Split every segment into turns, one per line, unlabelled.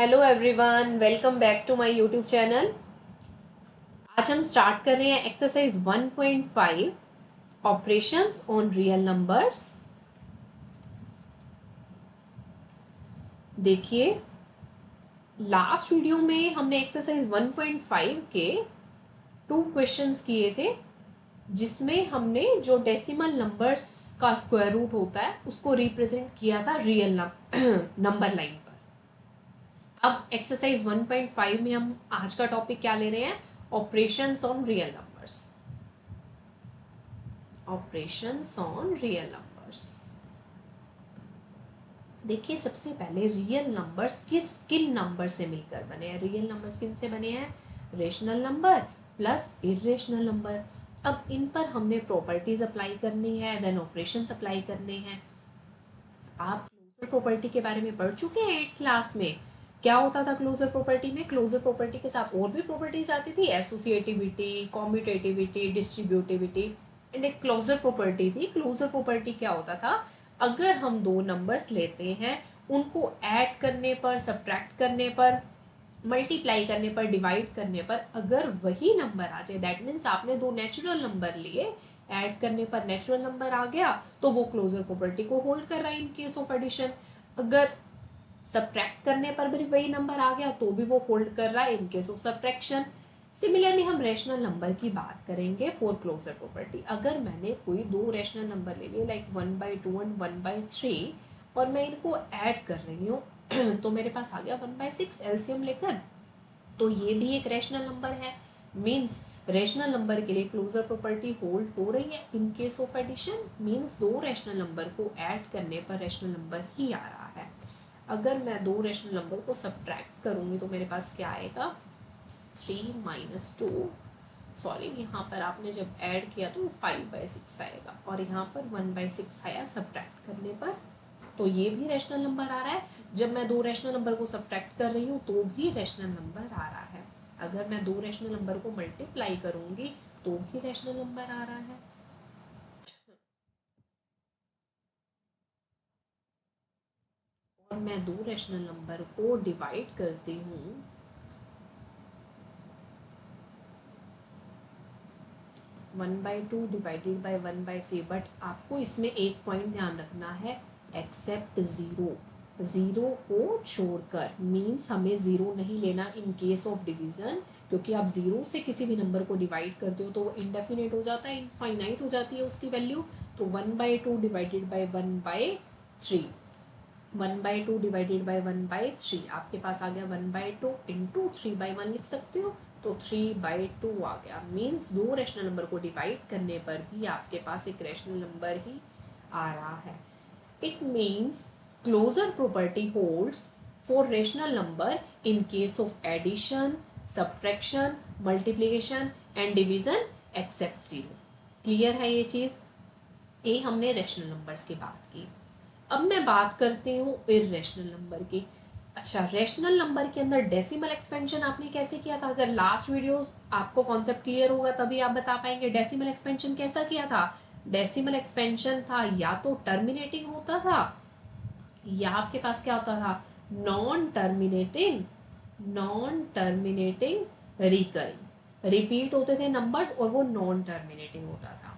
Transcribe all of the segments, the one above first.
Hello everyone, welcome back to my YouTube channel. आज हम start कर रहे हैं exercise 1.5 operations on real numbers. देखिए, लास्ट वीडियो में हमने एक्सरसाइज 1.5 के 2 क्वेश्चंस किए थे, जिसमें हमने जो डेसिमल नंबर्स का स्क्वायर रूट होता है उसको रिप्रेजेंट किया था रियल नंबर लाइन पर। अब एक्सरसाइज 1.5 में हम आज का टॉपिक क्या ले रहे हैं? Operations on real numbers. Operations on real numbers. देखिए, सबसे पहले रियल नंबर्स किन नंबर से मिलकर बने हैं? रियल नंबर्स किन से बने हैं? Rational number plus irrational number. अब इन पर हमने प्रॉपर्टीज अप्लाई करनी है, देन ऑपरेशंस अप्लाई करने हैं। आप क्लोजर प्रॉपर्टी के बारे में पढ़ चुके हैं 8th क्लास में। क्या होता था क्लोजर प्रॉपर्टी में? क्लोजर प्रॉपर्टी के साथ और भी प्रॉपर्टीज आती थी, एसोसिएटिविटी, कॉम्यूटेटिविटी, डिस्ट्रीब्यूटिविटी एंड एक क्लोजर प्रॉपर्टी थी। क्लोजर प्रॉपर्टी क्या होता था? अगर हम दो नंबर्स लेते हैं, उनको ऐड करने पर, सब्ट्रैक्ट करने पर, मल्टीप्लाई करने पर, डिवाइड करने पर अगर वही नंबर आ जाए, दैट मीन्स आपने दो नेचुरल नंबर लिए, ऐड करने पर नेचुरल नंबर आ गया, तो वो क्लोजर प्रॉपर्टी को होल्ड कर रहा है इन केस ऑफ एडिशन। अगर सब्ट्रैक्ट करने पर भी वही नंबर आ गया तो भी वो होल्ड कर रहा है in case of subtraction. Similarly हम रेशनल नंबर की बात करेंगे फॉर क्लोजर प्रॉपर्टी। अगर मैंने कोई दो रेशनल नंबर ले लिए, लाइक 1/2 एंड 1/3, और मैं इनको ऐड कर रही हूँ तो मेरे पास आ गया 1/6 एलसीएम लेकर, तो ये भी एक रेशनल नंबर है। मीन्स रेशनल नंबर के लिए क्लोजर प्रॉपर्टी होल्ड हो रही है in case of addition. Means दो रेशनल नंबर को ऐड करने पर रेशनल नंबर ही आ रहा है। अगर मैं दो रेशनल नंबर को सब्ट्रैक्ट करूंगी तो मेरे पास क्या आएगा? 3 - 2, सॉरी, यहाँ पर आपने जब ऐड किया तो 5/6 आएगा, और यहाँ पर 1/6 आया सब्ट्रैक्ट करने पर, तो ये भी रेशनल नंबर आ रहा है। जब मैं दो रेशनल नंबर को सब्ट्रैक्ट कर रही हूँ तो भी रेशनल नंबर आ रहा है। अगर मैं दो रेशनल नंबर को मल्टीप्लाई करूंगी तो भी रेशनल नंबर आ रहा है। और मैं दो रेशनल नंबर को डिवाइड करती हूँ, 1/2 डिवाइडेड बाई 1/3, बट आपको इसमें एक पॉइंट ध्यान रखना है, एक्सेप्ट ज़ीरो। ज़ीरो को छोड़कर, मीन्स हमें ज़ीरो नहीं लेना इन केस ऑफ डिवीज़न, क्योंकि आप ज़ीरो से किसी भी नंबर को डिवाइड करते हो तो वो इंडेफिनेट हो जाता है, इनफाइनाइट हो जाती है उसकी वैल्यू। तो 1/2 डिवाइडेड बाई 1/3, 1/2 डिवाइडेड बाई 1/3, आपके पास आ गया 1/2 इंटू 3/1 लिख सकते हो, तो 3/2 आ गया। मीन्स दो रेशनल नंबर को डिवाइड करने पर भी आपके पास एक रेशनल नंबर ही आ रहा है। It means closure property holds for rational number in case of addition, subtraction, multiplication and division except zero. Clear है ये चीज? ये हमने रेशनल नंबर्स की बात की। अब मैं बात करती हूँ इरेशनल नंबर की। अच्छा, रेशनल नंबर के अंदर डेसिमल एक्सपेंशन आपने कैसे किया था? अगर लास्ट वीडियोस आपको कॉन्सेप्ट क्लियर होगा तभी आप बता पाएंगे डेसिमल एक्सपेंशन कैसा किया था। डेसिमल एक्सपेंशन था या तो टर्मिनेटिंग होता था, या आपके पास क्या होता था? Non terminating recurring. रिपीट होते थे नंबर्स और वो नॉन टर्मिनेटिंग होता था।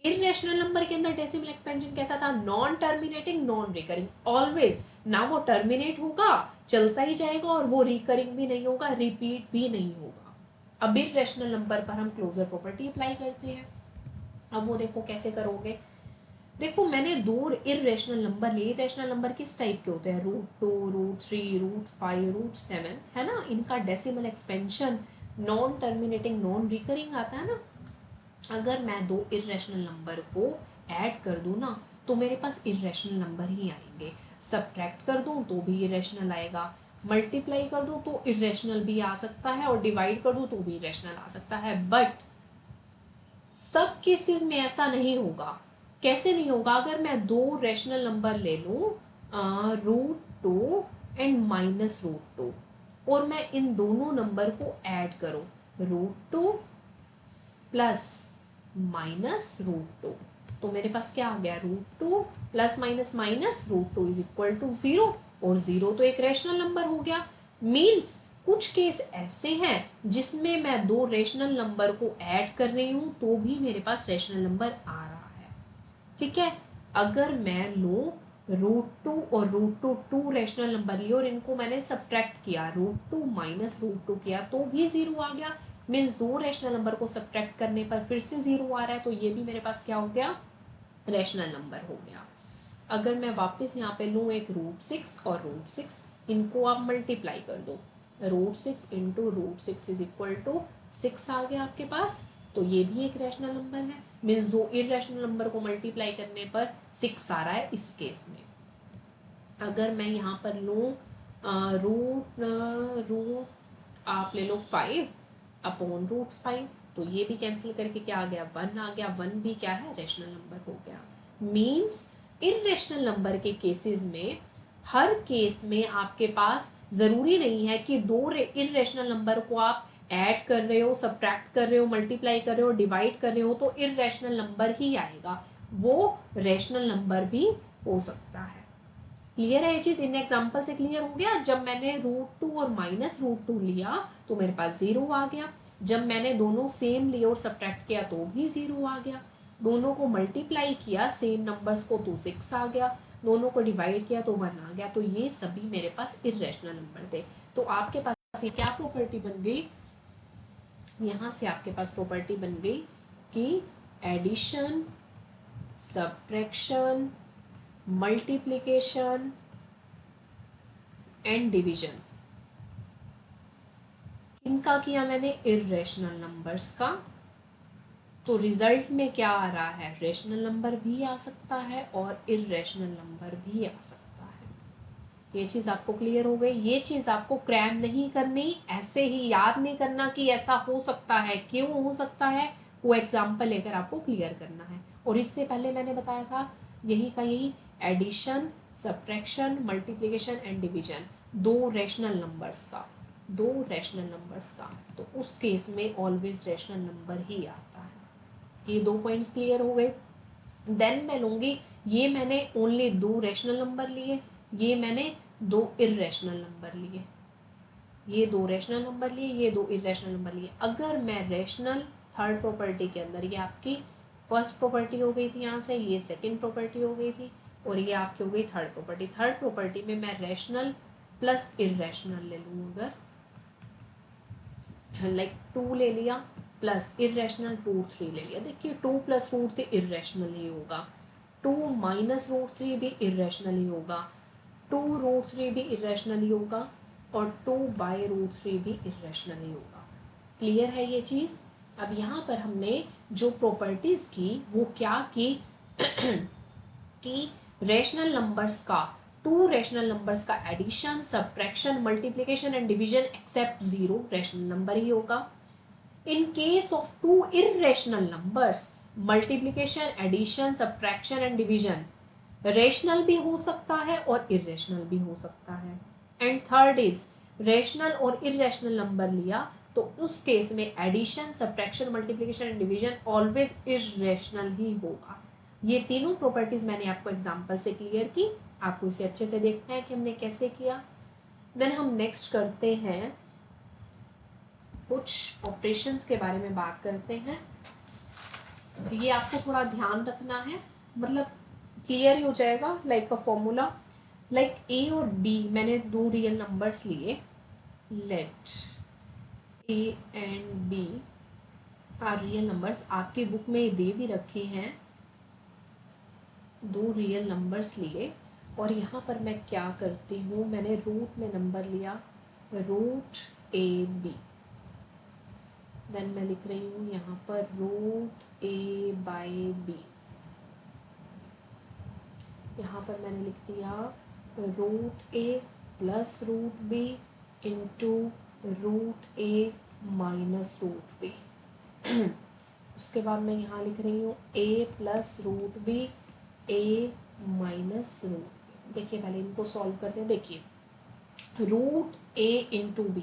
इरेशनल नंबर के अंदर डेसिमल एक्सपेंशन कैसा था? Non terminating, non recurring. Always ना वो टर्मिनेट होगा, चलता ही जाएगा, और वो रिकरिंग भी नहीं होगा, रिपीट भी नहीं होगा। अब इरेशनल नंबर पर हम क्लोजर प्रॉपर्टी अप्लाई करते हैं। अब वो देखो कैसे करोगे। देखो, मैंने दो इरेशनल नंबर लिए। इरेशनल नंबर किस टाइप के होते हैं? √2, √3, √5, √7, है ना। इनका decimal expansion non terminating, non recurring आता है ना। अगर मैं दो इरेशनल नंबर को ऐड कर दूं ना, तो मेरे पास इरेशनल नंबर ही आएंगे। सब्ट्रैक्ट कर दूं तो भी इरेशनल आएगा, मल्टीप्लाई कर दूं तो इरेशनल भी आ सकता है, और डिवाइड कर दूं तो भी इरेशनल आ सकता है। बट सब केसेस में ऐसा नहीं होगा। कैसे नहीं होगा? अगर मैं दो रेशनल नंबर ले लूं, √2 एंड -√2, और मैं इन दोनों नंबर को ऐड करूं, √2 प्लस -√2, तो मेरे पास क्या आ गया? √2 plus minus minus √2 is equal to 0, और 0 तो एक रैशनल नंबर हो गया। मीन्स कुछ केस ऐसे हैं जिसमें मैं दो रैशनल नंबर को ऐड कर रही हूँ तो भी मेरे पास रैशनल नंबर आ रहा है। ठीक है, अगर मैं लूँ √2 और √2 टू रैशनल नंबर लिए और इनको मैंने सब्ट्रैक्ट किया, √2 माइनस √2 किया तो भी 0 आ गया। मीन्स दो रैशनल नंबर को सब्ट्रैक्ट करने पर फिर से 0 आ रहा है, तो ये भी मेरे पास क्या हो गया, रैशनल नंबर हो गया। अगर मैं वापस यहाँ पे लूँ एक √6 और √6, इनको आप मल्टीप्लाई कर दो, √6 इंटू √6 इज इक्वल टू 6 आ गया आपके पास, तो ये भी एक रैशनल नंबर है। मीन्स दो इररेशनल नंबर को मल्टीप्लाई करने पर 6 आ रहा है इस केस में। अगर मैं यहाँ पर लूँ रूट आप ले लो 5 अपॉन √5, तो ये भी कैंसिल करके क्या आ गया, 1 आ गया। 1 भी क्या है, रैशनल नंबर हो गया। मीन्स इररेशनल नंबर के केसेस में हर केस में आपके पास ज़रूरी नहीं है कि दो इररेशनल नंबर को आप ऐड कर रहे हो, सब्ट्रैक्ट कर रहे हो, मल्टीप्लाई कर रहे हो, डिवाइड कर रहे हो तो इररेशनल नंबर ही आएगा, वो रैशनल नंबर भी हो सकता है। क्लियर है ये चीज, इन एग्जाम्पल से क्लियर हो गया। जब मैंने √2 और माइनस √2 लिया तो मेरे पास 0 आ गया। जब मैंने दोनों सेम लिए और सब्ट्रैक्ट किया तो भी 0 आ गया। दोनों को मल्टीप्लाई किया सेम नंबर्स को तो 6 आ गया। दोनों को डिवाइड किया तो 1 आ गया। तो ये सभी मेरे पास इररेशनल नंबर थे। तो आपके पास ये क्या प्रॉपर्टी बन गई, यहाँ से आपके पास प्रॉपर्टी बन गई कि addition, subtraction, multiplication and division, इनका किया मैंने इररेशनल नंबर्स का, तो रिजल्ट में क्या आ रहा है, रैशनल नंबर भी आ सकता है और इररेशनल नंबर भी आ सकता है। ये चीज़ आपको क्लियर हो गई। ये चीज़ आपको क्रैम नहीं करनी, ऐसे ही याद नहीं करना कि ऐसा हो सकता है, क्यों हो सकता है, वो एग्जाम्पल लेकर आपको क्लियर करना है। और इससे पहले मैंने बताया था यही का यही, addition, subtraction, multiplication and division, दो रैशनल नंबर्स का, दो रैशनल नंबर्स का, तो उस केस में ऑलवेज रैशनल नंबर ही आता है। ये दो पॉइंट्स क्लियर हो गए। देन मैं लूँगी, ये मैंने ओनली दो रैशनल नंबर लिए, ये मैंने दो इररेशनल नंबर लिए, ये दो रैशनल नंबर लिए, ये दो इररेशनल नंबर लिए। अगर मैं रैशनल थर्ड प्रॉपर्टी के अंदर, ये आपकी फर्स्ट प्रॉपर्टी हो गई थी यहाँ से, ये सेकंड प्रॉपर्टी हो गई थी और ये आपकी हो गई थर्ड प्रॉपर्टी। थर्ड प्रॉपर्टी में मैं रैशनल प्लस इररेशनल ले लूँ, अगर लाइक 2 ले लिया प्लस इररेशनल √3 ले लिया, देखिए 2 प्लस √3 इररेशनल ही होगा, 2 माइनस √3 भी इररेशनल ही होगा, 2 √3 भी इररेशनल ही होगा और 2 बाय √3 भी इररेशनल ही होगा। क्लियर है ये चीज़। अब यहाँ पर हमने जो प्रॉपर्टीज़ की वो क्या की कि रैशनल नंबर्स का, टू रैशनल नंबर्स का addition, subtraction, multiplication and division except 0 rational number ही होगा। In case of two irrational numbers, multiplication, addition, subtraction and division rational भी हो सकता है और इररेशनल भी हो सकता है। एंड थर्ड इज, रैशनल और इररेशनल नंबर लिया तो उस केस में addition, subtraction, multiplication and division always irrational ही होगा। ये तीनों प्रॉपर्टीज मैंने आपको एग्जांपल से क्लियर की, आपको इसे अच्छे से देखना है कि हमने कैसे किया। देन हम नेक्स्ट करते हैं, कुछ ऑपरेशंस के बारे में बात करते हैं। ये आपको थोड़ा ध्यान रखना है, मतलब क्लियर ही हो जाएगा। Like a formula, like A और बी, मैंने दो रियल नंबर्स लिए, let A and B are real numbers, आपकी बुक में दे भी रखे हैं, दो रियल नंबर्स लिए और यहाँ पर मैं क्या करती हूँ, मैंने रूट में नंबर लिया √AB, देन मैं लिख रही हूँ यहाँ पर √A/B, यहाँ पर मैंने लिख दिया √A plus √B into √A minus √B। उसके बाद मैं यहाँ लिख रही हूँ A plus √B A minus √B। देखिए पहले इनको सॉल्व करते हैं। देखिए √A इंटू B,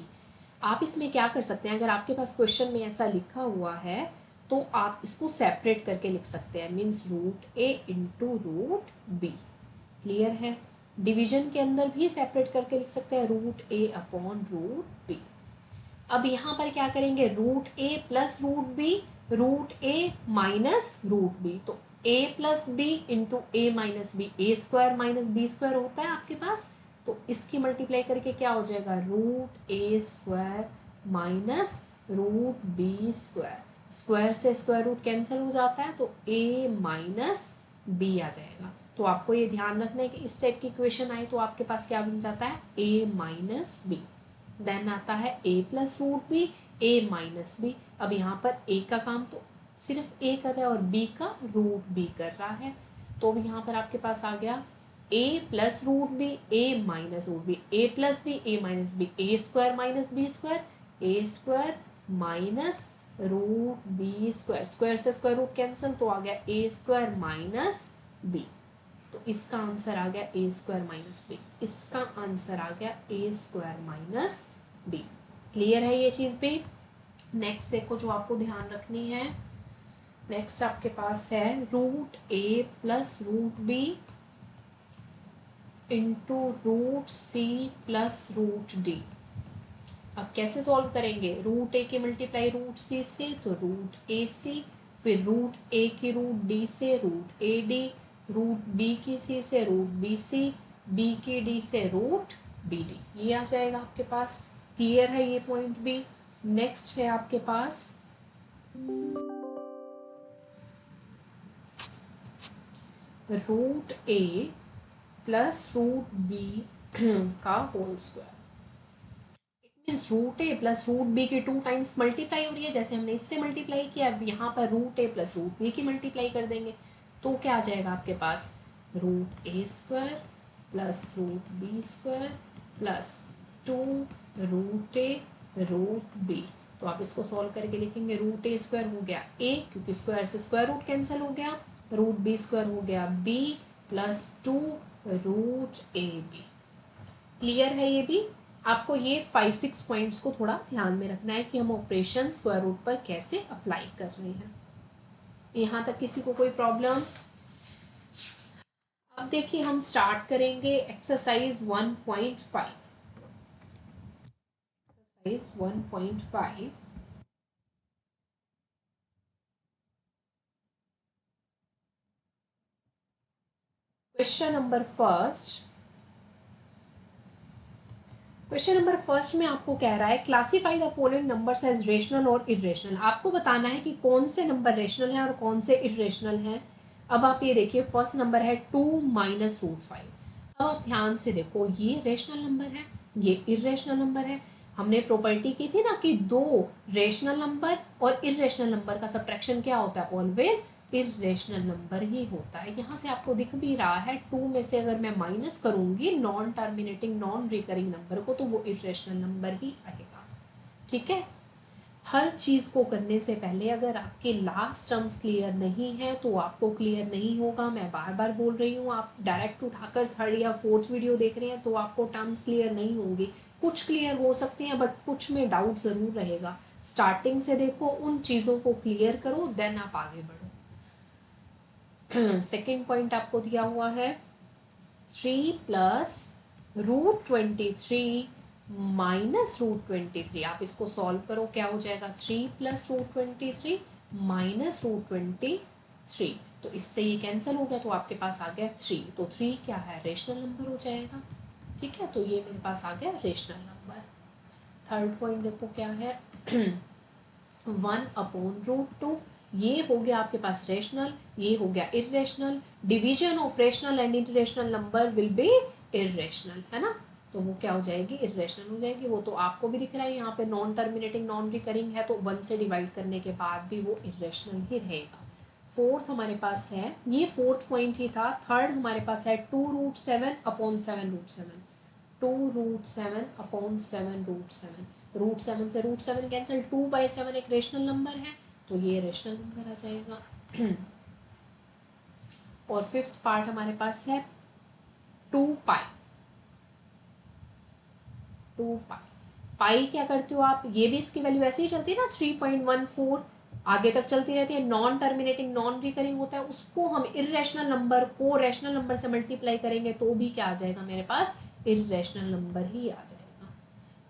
आप इसमें क्या कर सकते हैं, अगर आपके पास क्वेश्चन में ऐसा लिखा हुआ है तो आप इसको सेपरेट करके लिख सकते हैं, means √A into √B। Clear है। डिवीजन के अंदर भी सेपरेट करके लिख सकते हैं रूट ए अपॉन रूट बी। अब यहाँ पर क्या करेंगे, root A plus root A minus root B, तो ए plus B into A minus B, A square minus B square होता है आपके पास, तो इसकी मल्टीप्लाई करके क्या हो जाएगा, root A square minus root B square, square से स्क्वायर रूट कैंसिल हो जाता है तो ए माइनस बी आ जाएगा। तो आपको ये ध्यान रखना है कि इस टाइप की इक्वेशन आई तो आपके पास क्या बन जाता है, ए माइनस बी। देन आता है ए plus root B, A minus B. अब यहाँ पर ए का काम तो सिर्फ ए कर रहा है और बी का रूट बी कर रहा है, तो अब यहाँ पर आपके पास आ गया A plus root B, A minus root B, A plus B, A minus B, A square minus B square, A square minus root B square, square से स्क्वायर रूट कैंसिल तो आ गया ए स्क्वायर माइनस बी। तो इसका answer आ गया ए square minus B, इसका answer आ गया ए square minus B. Clear है ये चीज भी। नेक्स्ट देखो जो आपको ध्यान रखनी है, नेक्स्ट आपके पास है root A plus root B into root C plus root D. अब कैसे सॉल्व करेंगे, रूट ए की मल्टीप्लाई रूट सी से तो रूट ए सी, फिर रूट ए की रूट डी से root A D, root B की सी से रूट बी सी, बी की डी से रूट बी डी, ये आ जाएगा आपके पास। क्लियर है ये पॉइंट भी। नेक्स्ट है आपके पास root A plus root B का whole square. It means root A plus root B की 2 टाइम्स मल्टीप्लाई हो रही है, जैसे हमने इससे मल्टीप्लाई किया, अब यहाँ पर root A plus root B की मल्टीप्लाई कर देंगे तो क्या आ जाएगा आपके पास, root A square plus root B square plus 2 root A root B. तो आप इसको सॉल्व करके लिखेंगे, रूट ए स्क्वायर हो गया ए क्योंकि स्क्वायर से स्क्वायर रूट कैंसिल हो गया, रूट बी स्क्वायर हो गया B plus 2 root A B. Clear है ये भी। आपको ये 5-6 पॉइंट्स को थोड़ा ध्यान में रखना है कि हम ऑपरेशन स्क्वायर रूट पर कैसे अप्लाई कर रहे हैं। यहाँ तक किसी को कोई प्रॉब्लम। अब देखिए हम स्टार्ट करेंगे exercise 1.5। Exercise 1.5 question number first. Question number first में आपको कह रहा है classify the following numbers as rational और इरेशनल। आपको बताना है कि कौन से नंबर रेशनल हैं और कौन से इरेशनल हैं। अब आप ये देखिए फर्स्ट नंबर है 2 माइनस रूट 5। अब आप ध्यान से देखो ये रेशनल नंबर है, ये इरेशनल नंबर है। हमने प्रॉपर्टी की थी ना कि दो रेशनल नंबर और इरेशनल नंबर का सब्ट्रैक्शन क्या होता है, ऑलवेज इरेशनल नंबर ही होता है। यहाँ से आपको दिख भी रहा है 2 में से अगर मैं माइनस करूंगी non terminating non recurring number को तो वो इरेशनल नंबर ही आएगा। ठीक है, हर चीज को करने से पहले अगर आपके लास्ट टर्म्स क्लियर नहीं है तो आपको क्लियर नहीं होगा। मैं बार बार बोल रही हूँ, आप डायरेक्ट उठाकर 3rd या 4th वीडियो देख रहे हैं तो आपको टर्म्स क्लियर नहीं होंगे। कुछ क्लियर हो सकते हैं बट कुछ में डाउट जरूर रहेगा। स्टार्टिंग से देखो, उन चीजों को क्लियर करो, देन आप आगे बढ़ो। सेकेंड पॉइंट आपको दिया हुआ है 3 प्लस रूट 23 माइनस रूट 23। आप इसको सॉल्व करो, क्या हो जाएगा 3 प्लस रूट 23 माइनस रूट 23। तो इससे ये कैंसिल हो गया तो आपके पास आ गया 3। तो 3 क्या है, रेशनल नंबर हो जाएगा। ठीक है, तो ये मेरे पास आ गया रेशनल नंबर। थर्ड पॉइंट देखो क्या है 1 अपॉन रूट 2। ये हो गया आपके पास रेशनल, ये हो गया irrational. Division of rational and irrational number will be irrational, है ना, तो वो क्या हो जाएगी, इरेशनल हो जाएगी। वो तो आपको भी दिख रहा है यहाँ पे नॉन टर्मिनेटिंग नॉन रिकरिंग है तो 1 से डिवाइड करने के बाद भी वो इरेशनल ही रहेगा। फोर्थ हमारे पास है, ये फोर्थ पॉइंट ही था। थर्ड हमारे पास है 2 root 7 upon 7 root 7। 2 root 7 upon 7 root 7। Root 7 से रूट 7 कैंसिल, 2/7 एक रेशनल नंबर है तो ये रेशनल नंबर आ जाएगा। और फिफ्थ पार्ट हमारे पास है 2 पाई। 2 पाई, पाई क्या करते हो आप, ये भी इसकी वैल्यू ऐसे ही चलती है ना 3.14 आगे तक चलती रहती है। नॉन टर्मिनेटिंग नॉन रिकरिंग होता है, उसको हम इरेशनल नंबर को रैशनल नंबर से मल्टीप्लाई करेंगे तो भी क्या आ जाएगा मेरे पास, इरेशनल नंबर ही आ जाएगा।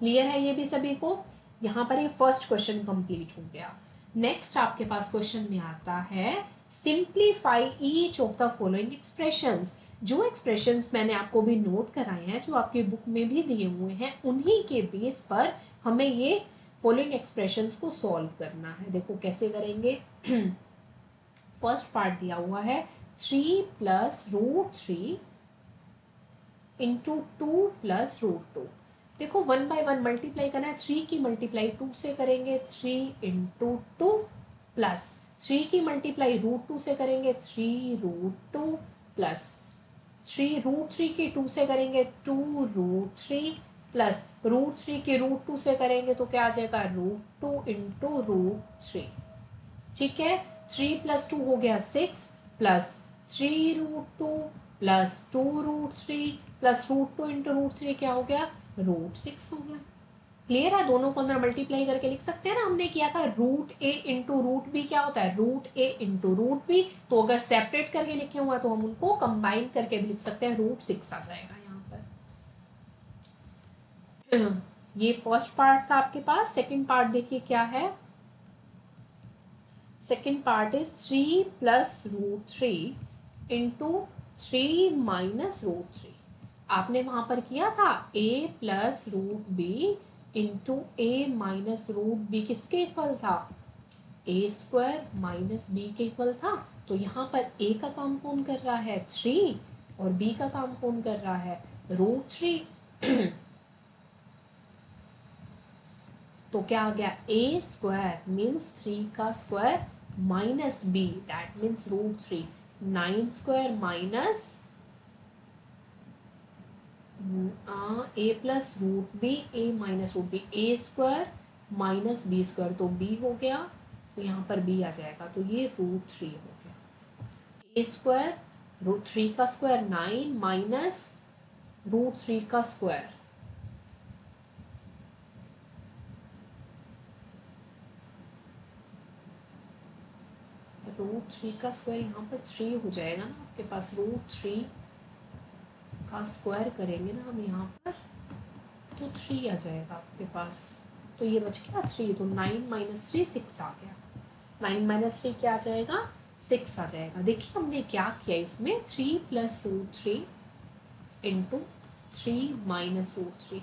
क्लियर है ये भी सभी को? यहाँ पर ये फर्स्ट क्वेश्चन कंप्लीट हो गया। नेक्स्ट आपके पास क्वेश्चन में आता है simplify each of the following expressions. जो एक्सप्रेशंस मैंने आपको भी नोट कराए हैं, जो आपकी बुक में भी दिए हुए हैं, उन्हीं के बेस पर हमें ये फॉलोइंग एक्सप्रेशंस को सॉल्व करना है। देखो कैसे करेंगे। फर्स्ट पार्ट दिया हुआ है 3 plus root 3 into 2 plus root 2। देखो 1 बाय 1 मल्टीप्लाई करना है। 3 की मल्टीप्लाई 2 से करेंगे, 3 इंटू 2 प्लस 3 की मल्टीप्लाई रूट 2 से करेंगे, 3 रूट 2 प्लस 3 रूट 3 की 2 से करेंगे, 2 रूट 3 प्लस रूट 3 की रूट 2 से करेंगे तो क्या आ जाएगा, रूट 2 इंटू रूट 3। ठीक है, 3 प्लस 2 हो गया 6 plus 3 root 2 plus 2 root 3 plus root 2 into root 3 क्या हो गया, रूट 6 हो गया। क्लियर है? दोनों को अंदर मल्टीप्लाई करके लिख सकते हैं ना, हमने किया था रूट ए इंटू रूट बी क्या होता है, रूट ए इंटू रूट बी। तो अगर सेपरेट करके लिखे हुआ है तो हम उनको कंबाइन करके भी लिख सकते हैं, रूट 6 आ जाएगा यहाँ पर। ये फर्स्ट पार्ट था आपके पास। सेकंड पार्ट देखिए क्या है। Second part is 3 plus root 3 into 3 minus root 3। आपने वहां पर किया था a plus root B into A minus root B किसके इक्वल था, ए स्क्वायर माइनस बी के इक्वल था। तो यहाँ पर a का काम कौन कर रहा है, 3, और b का काम कौन कर रहा है, रूट 3। तो क्या आ गया, ए स्क्वायर मीन्स 3 का square minus B that means root 3, 9 square minus A plus root B, A minus root B, A square minus B square, तो बी हो गया, तो यहाँ पर बी आ जाएगा, तो ये रूट 3 हो गया। ए स्क्वायर रूट 3 का स्क्वायर 9 माइनस रूट 3 का स्क्वायर, रूट 3 का स्क्वायर यहाँ पर 3 हो जाएगा ना आपके पास, रूट 3 का स्क्वायर करेंगे ना हम यहाँ पर तो 3 आ जाएगा आपके पास। तो ये बच गया 3, तो 9 माइनस 3 6 आ गया। 9 माइनस 3 क्या आ जाएगा, 6 आ जाएगा। देखिए हमने क्या किया इसमें, 3 plus root 3 into 3 minus root 3,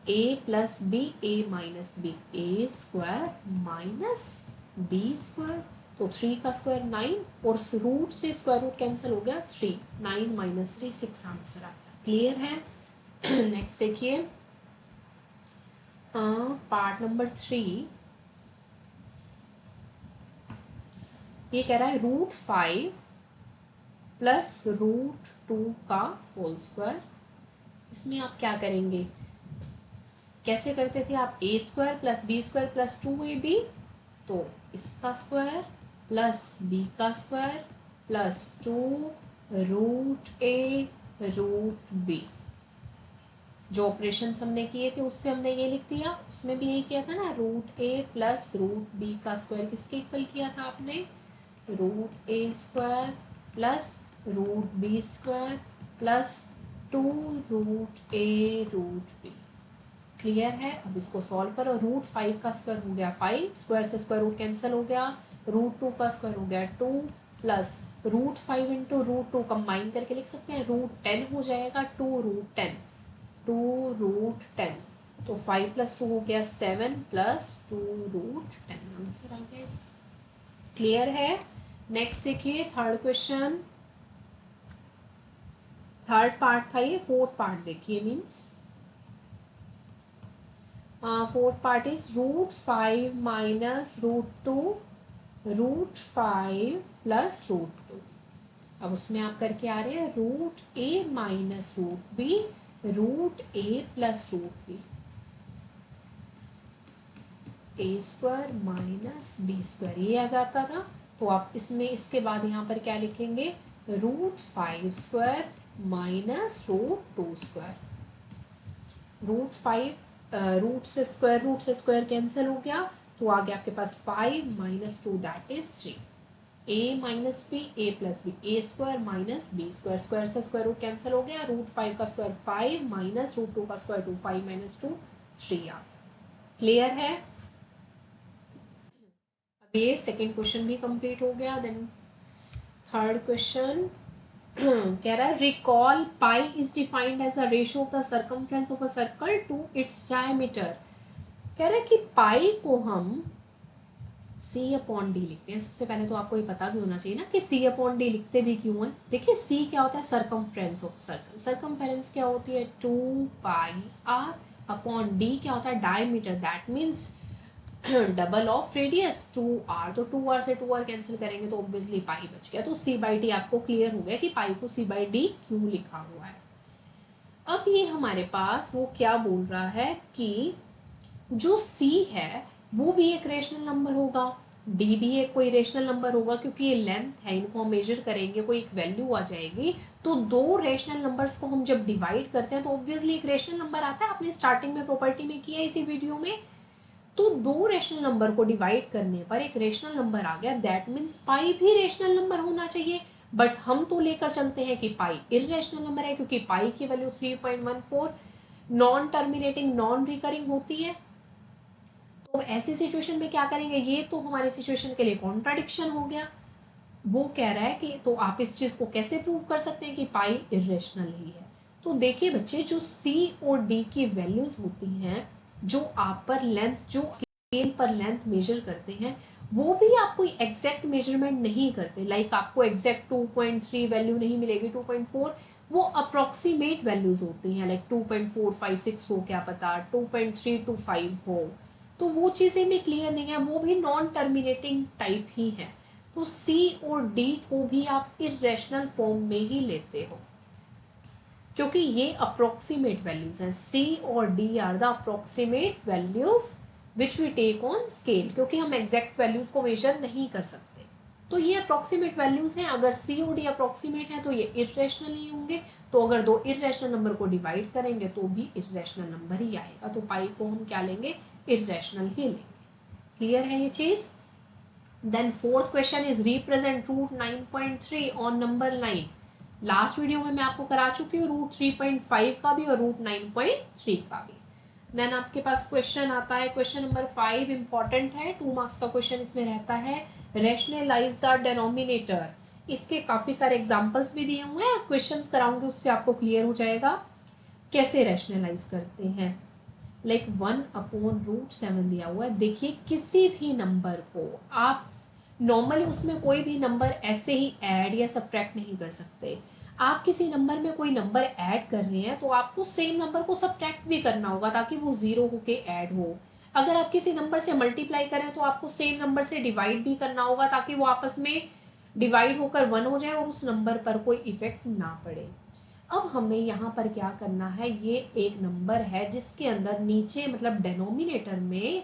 A plus B, A minus B, A square minus B square. तो 3 का स्क्वायर 9 और रूट से स्क्वायर रूट कैंसिल हो गया, 3, 9 माइनस 3 6 आंसर आ गया। क्लियर है? नेक्स्ट देखिए पार्ट नंबर 3। ये कह रहा है रूट 5 प्लस रूट 2 का होल स्क्वायर। इसमें आप क्या करेंगे, कैसे करते थे आप, A square plus B square plus 2ab, तो इसका स्क्वायर प्लस बी का square plus 2 root A root B. जो ऑपरेशन हमने किए थे उससे हमने ये लिख दिया, उसमें भी यही किया था ना, root A plus root B का स्क्वायर किसके इक्वल किया था आपने, root A square plus root B square plus 2 root A root B. Clear है? अब इसको सॉल्व करो। रूट 5 का स्क्वायर हो गया 5, स्क्वायर से स्क्वायर रूट कैंसिल हो गया, रूट 2 का स्क्वायर हो गया 2 plus root 5 into root 2 combine करके लिख सकते हैं, रूट 10 हो जाएगा, 2 रूट 10, 2 रूट 10, तो 5 प्लस 2 हो गया 7 प्लस 2 रूट 10 आंसर आ गया इसका। क्लियर है? नेक्स्ट देखिए थर्ड क्वेश्चन। थर्ड पार्ट था ये, फोर्थ पार्ट देखिए means fourth part is root 5 minus root 2 root 5 plus root 2। अब उसमें आप करके आ रहे हैं root A minus root B root A plus root B, A square minus B square ये आ जाता था। तो आप इसमें इसके बाद यहाँ पर क्या लिखेंगे, root 5 square minus root 2 square, root 5 root से स्क्वायर कैंसिल हो गया, तो आ गया आपके पास 5 माइनस 2 that is 3। a minus B A plus B A square minus B square, square से स्क्वायर रूट कैंसिल हो गया, रूट 5 का स्क्वायर 5 माइनस रूट 2 का स्क्वायर 2, 5 माइनस 2 3 आ। क्लियर है? अब ये सेकेंड क्वेश्चन भी कंप्लीट हो गया। देन थर्ड क्वेश्चन कह रहा है recall pi is defined as a ratio of the circumference of a circle to its diameter. कह रहा है कि पाई को हम सी अपॉन डी लिखते हैं। सबसे पहले तो आपको ये पता भी होना चाहिए ना कि सी अपॉन डी लिखते भी क्यों है। देखिए सी क्या होता है, सर्कमफ्रेंस ऑफ सर्कल। सर्कमफ्रेंस क्या होती है, 2 पाई आर अपॉन डी क्या होता है, diameter, that means double of radius 2r। तो 2r से 2r कैंसिल करेंगे तो ऑब्वियसली पाई बच गया। तो c बाई डी आपको क्लियर हो गया कि पाई को c बाई डी क्यों लिखा हुआ है। अब ये हमारे पास वो क्या बोल रहा है कि जो c है वो भी एक रेशनल नंबर होगा, d भी एक कोई रेशनल नंबर होगा, क्योंकि ये लेंथ है, इनको हम मेजर करेंगे, कोई एक वैल्यू आ जाएगी। तो दो रेशनल नंबर्स को हम जब डिवाइड करते हैं तो ऑब्वियसली एक रेशनल नंबर आता है। आपने स्टार्टिंग में प्रॉपर्टी में किया इसी वीडियो में। तो दो रेशनल नंबर को डिवाइड करने पर एक रेशनल नंबर आ गया, दैट मीन्स पाई भी रेशनल नंबर होना चाहिए। बट हम तो लेकर चलते हैं कि पाई इररेशनल नंबर है, क्योंकि पाई की value 3.14 non terminating non recurring होती है। तो ऐसी सिचुएशन में क्या करेंगे, ये तो हमारी सिचुएशन के लिए कॉन्ट्राडिक्शन हो गया। वो कह रहा है कि तो आप इस चीज को कैसे प्रूव कर सकते हैं कि पाई इररेशनल ही है। तो देखिए बच्चे, जो सी और डी की वैल्यूज होती हैं, जो आप पर लेंथ, जो स्केल पर लेंथ मेजर करते हैं, वो भी आप कोई एग्जैक्ट मेजरमेंट नहीं करते। लाइक आपको एग्जैक्ट 2.3 वैल्यू नहीं मिलेगी, 2.4, वो अप्रोक्सीमेट वैल्यूज होती हैं। लाइक 2.456 हो, क्या पता 2.325 हो। तो वो चीज़ें भी क्लियर नहीं है, वो भी नॉन टर्मिनेटिंग टाइप ही है। तो C और D को भी आप इरेशनल फॉर्म में ही लेते हो, क्योंकि ये अप्रोक्सीमेट वैल्यूज हैं। C और D are the approximate values which we take on scale, क्योंकि हम एग्जैक्ट वैल्यूज को मेजर नहीं कर सकते। तो ये अप्रोक्सीमेट वैल्यूज हैं। अगर C और D अप्रोक्सीमेट है तो ये इरेशनल ही होंगे। तो अगर दो इरेशनल नंबर को डिवाइड करेंगे तो भी इरेशनल नंबर ही आएगा। तो पाई को हम क्या लेंगे, इरेशनल ही लेंगे। क्लियर है ये चीज? Then fourth question is represent root 9.3 on number line. Last video में मैं आपको करा चुकी हूँ रूट 3.5 का भी और रूट 9.3 का भी। देन आपके पास क्वेश्चन आता है, क्वेश्चन नंबर 5 इंपॉर्टेंट है, 2 मार्क्स का क्वेश्चन इसमें रहता है। Rationalise the denominator. इसके काफी सारे एग्जांपल्स भी दिए हुए हैं, क्वेश्चंस कराऊंगी उससे आपको क्लियर हो जाएगा कैसे रेशनलाइज करते हैं। लाइक 1/√7 दिया हुआ है। देखिए किसी भी नंबर को आप नॉर्मली उसमें कोई भी नंबर ऐसे ही ऐड या सब्ट्रैक्ट नहीं कर सकते। आप किसी नंबर में कोई नंबर ऐड कर रहे हैं तो आपको सेम नंबर को सब्ट्रैक्ट भी करना होगा ताकि वो जीरो होके ऐड हो। अगर आप किसी नंबर से मल्टीप्लाई करें तो आपको सेम नंबर से डिवाइड भी करना होगा ताकि वो आपस में डिवाइड होकर 1 हो जाए और उस नंबर पर कोई इफेक्ट ना पड़े। अब हमें यहाँ पर क्या करना है, ये एक नंबर है जिसके अंदर नीचे मतलब डेनोमिनेटर में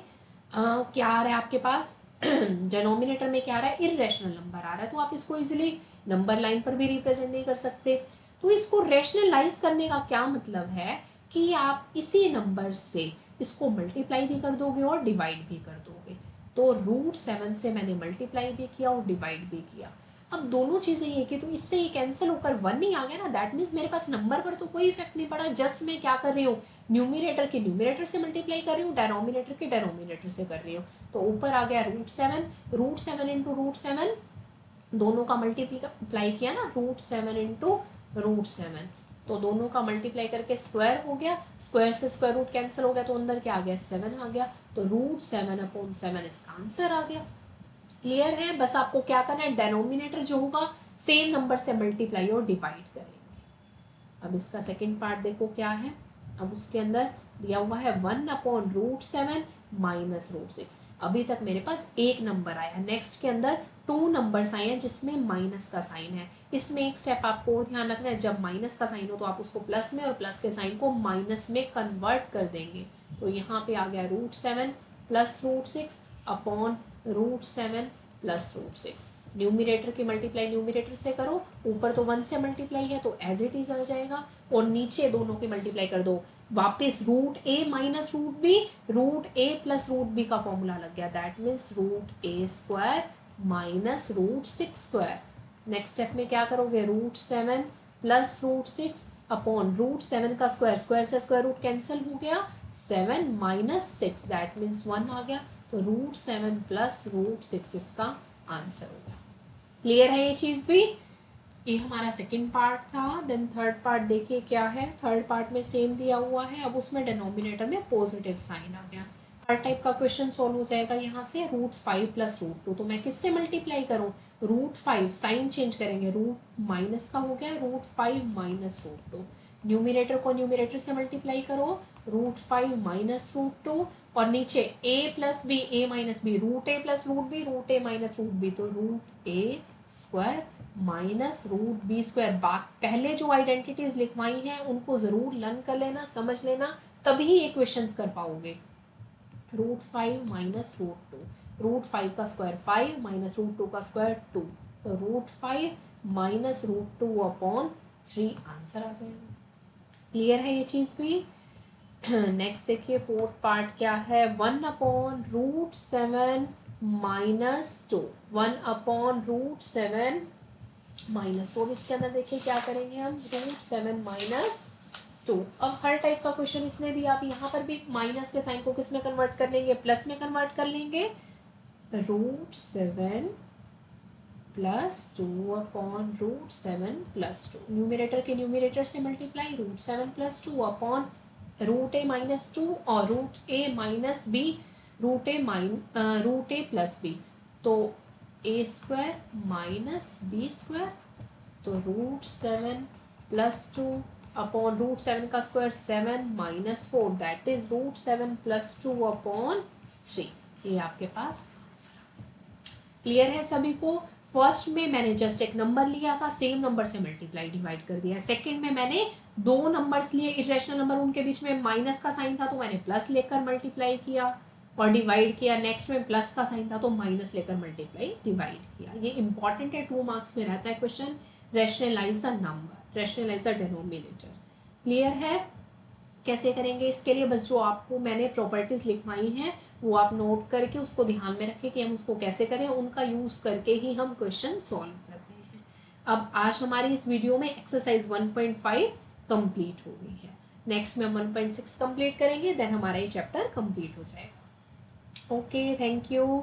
क्या आ रहा है आपके पास डेनोमिनेटर में क्या आ रहा है, इरेशनल नंबर आ रहा है। तो आप इसको इजीली नंबर लाइन पर भी रिप्रेजेंट नहीं कर सकते। तो इसको रेशनलाइज करने का क्या मतलब है कि आप इसी नंबर से इसको मल्टीप्लाई भी कर दोगे और डिवाइड भी कर दोगे। तो √7 से मैंने मल्टीप्लाई भी किया और डिवाइड भी किया। अब दोनों चीजें ये कि तो इससे ये कैंसिल होकर 1 ही आ गया ना, दैट मीन्स मेरे पास नंबर पर तो कोई इफेक्ट नहीं पड़ा। जस्ट मैं क्या कर रही हूँ, न्यूमिनेटर के न्यूमिनेटर से मल्टीप्लाई कर रही हूँ, डेनोमिनेटर के डेनोमिनेटर से कर रही हूँ। तो ऊपर आ गया √7 इंटू √7, दोनों का मल्टीप्लाई किया ना, √7 इंटू √7, तो दोनों का मल्टीप्लाई करके स्क्वायर हो गया, स्क्वायर से स्क्वायर रूट कैंसिल हो गया तो अंदर क्या आ गया, 7 आ गया। तो √7/7 इसका आंसर आ गया। क्लियर है? बस आपको क्या करना है, डेनोमिनेटर जो होगा सेम नंबर से मल्टीप्लाई और डिवाइड करेंगे। अब इसका सेकंड पार्ट देखो क्या है। अब उसके अंदर दिया हुआ है 1/√7 माइनस √6। अभी तक मेरे पास एक नंबर आया, नेक्स्ट के अंदर 2 नंबर्स आए हैं जिसमें माइनस का साइन है। इसमें एक स्टेप आपको और ध्यान रखना है, जब माइनस का साइन हो तो आप उसको प्लस में और प्लस के साइन को माइनस में कन्वर्ट कर देंगे। तो यहाँ पे आ गया √7 प्लस √6 अपॉन √7 प्लस √6। न्यूमिनेटर की मल्टीप्लाई न्यूमिनेटर से करो, ऊपर तो 1 से मल्टीप्लाई है तो एज इट इज आ जाएगा। और नीचे दोनों की मल्टीप्लाई कर दो, वापस root A minus root A plus root B का फॉर्मूला लग गया, that means root A square minus root 6 square. Next step में क्या करोगे, root 7 plus root 6 upon root 7 का स्क्वायर, स्क्वायर से स्क्वायर रूट कैंसिल हो गया, 7 माइनस 6 दैट मीन्स 1 आ गया, तो रूट 7 प्लस रूट 6 इसका आंसर हो गया। क्लियर है ये चीज़ भी? ये हमारा सेकंड पार्ट था। देन थर्ड पार्ट देखिए क्या है, थर्ड पार्ट में सेम दिया हुआ है, अब उसमें डिनोमिनेटर में पॉजिटिव साइन आ गया। हर टाइप का क्वेश्चन सॉल्व हो जाएगा यहाँ से, रूट 5 प्लस रूट 2, तो मैं किससे मल्टीप्लाई करूँ, रूट 5 साइन चेंज करेंगे, रूट माइनस का हो गया रूट 5 माइनस रूट 2, न्यूमिनेटर को न्यूमिनेटर से मल्टीप्लाई करो, रूट 5 माइनस रूट 2, और नीचे a plus B, A minus B, root A plus root B, root A minus root B, तो root A square minus root B square. पहले जो identities लिखवाई हैं उनको जरूर लर्न कर लेना, समझ लेना, तभी ये क्वेश्चंस कर पाओगे। रूट 5 माइनस रूट 2, रूट 5 का स्क्वायर 5 माइनस रूट 2 का स्क्वायर 2, तो root 5 minus root 2 upon 3 answer आ जाएगा। क्लियर है ये चीज भी? नेक्स्ट देखिए फोर्थ पार्ट क्या है, 1 upon root 7 minus 2, 1 upon root 7 minus 2, इसके अंदर देखिए क्या करेंगे हम, रूट 7 माइनस 2। अब हर टाइप का क्वेश्चन इसमें भी आप यहाँ पर भी माइनस के साइन को किस में कन्वर्ट कर लेंगे, प्लस में कन्वर्ट कर लेंगे, root 7 plus 2 upon root 7 plus 2, numerator के न्यूमिनेटर से multiply, root 7 plus 2 upon root A minus 2 और root A minus B, root A plus B, तो A square minus B square, तो रूट 7 प्लस 2 अपॉन रूट 7 का square 7 minus 4, that is root 7 plus 2 upon 3। ये आपके पास clear है सभी को? First में मैंने जस्ट एक नंबर लिया था, सेम नंबर से मल्टीप्लाई डिवाइड कर दिया। सेकंड में मैंने दो नंबर्स लिए, इरेशनल नंबर, उनके बीच में माइनस का साइन था तो मैंने प्लस लेकर मल्टीप्लाई किया और डिवाइड किया। नेक्स्ट में प्लस का साइन था तो माइनस लेकर मल्टीप्लाई डिवाइड किया। ये इंपॉर्टेंट है, 2 मार्क्स में रहता है question, rationalise the number, rationalise the denominator. Clear है? कैसे करेंगे इसके लिए, बस जो आपको मैंने प्रॉपर्टीज लिखवाई हैं वो आप नोट करके उसको ध्यान में रखें कि हम उसको कैसे करें, उनका यूज करके ही हम क्वेश्चन सॉल्व करते हैं। अब आज हमारी इस वीडियो में एक्सरसाइज 1.5 कंप्लीट हो गई है, नेक्स्ट में हम 1.6 कंप्लीट करेंगे, देन हमारा ये चैप्टर कंप्लीट हो जाएगा। Okay, thank you.